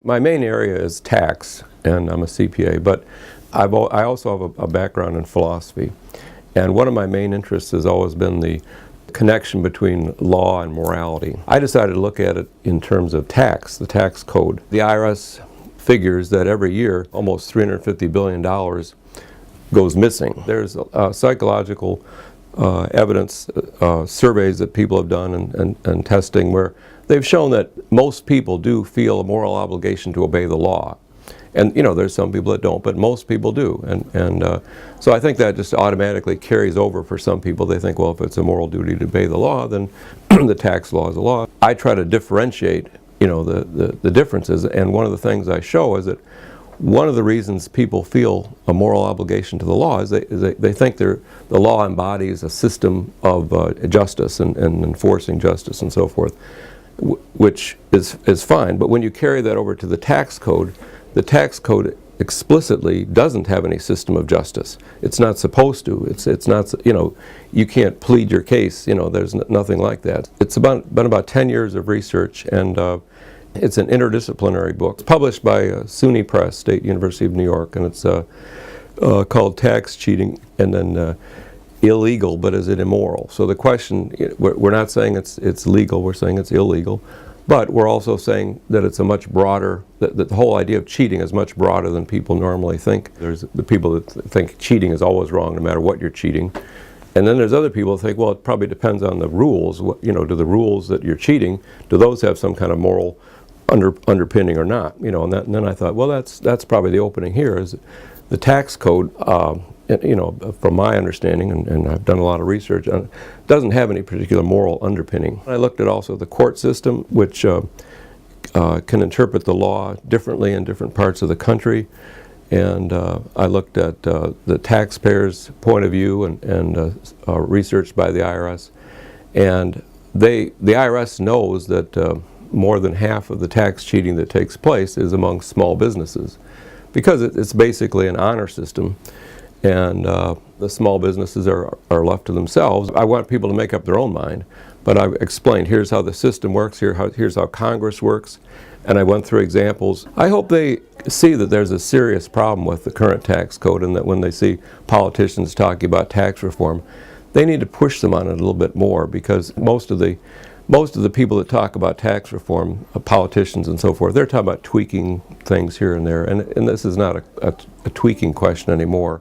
My main area is tax, and I'm a CPA, but I also have a background in philosophy. And one of my main interests has always been the connection between law and morality. I decided to look at it in terms of tax, the tax code. The IRS figures that every year almost $350 billion goes missing. There's psychological evidence, surveys that people have done and testing where they've shown that most people do feel a moral obligation to obey the law. And there's some people that don't, but most people do. So I think that just automatically carries over for some people. They think, well, if it's a moral duty to obey the law, then the tax law is a law. I try to differentiate, the differences. And one of the things I show is that one of the reasons people feel a moral obligation to the law is they think the law embodies a system of justice and enforcing justice and so forth, which is fine. But when you carry that over to the tax code explicitly doesn't have any system of justice. It's not supposed to. It's not, you can't plead your case, there's nothing like that. It's been about 10 years of research, and it's an interdisciplinary book. It's published by SUNY Press, State University of New York, and it's called Tax Cheating, and then illegal, but is it immoral? So the question, we're not saying it's legal, we're saying it's illegal. But we're also saying that it's a much broader, that the whole idea of cheating is much broader than people normally think. There's the people that think cheating is always wrong no matter what you're cheating. And then there's other people that think, well, it probably depends on the rules. Do the rules that you're cheating, do those have some kind of moral underpinning or not? And then I thought, well, that's probably the opening here, is the tax code, from my understanding, and I've done a lot of research on it, doesn't have any particular moral underpinning. I looked at also the court system, which can interpret the law differently in different parts of the country. And I looked at the taxpayer's point of view and research by the IRS. And the IRS knows that more than half of the tax cheating that takes place is among small businesses, because it's basically an honor system. And the small businesses are left to themselves. I want people to make up their own mind, but I explained, here's how the system works, here's how Congress works, and I went through examples. I hope they see that there's a serious problem with the current tax code, and that when they see politicians talking about tax reform, they need to push them on it a little bit more, because most of the people that talk about tax reform, politicians and so forth, they're talking about tweaking things here and there, and this is not a tweaking question anymore.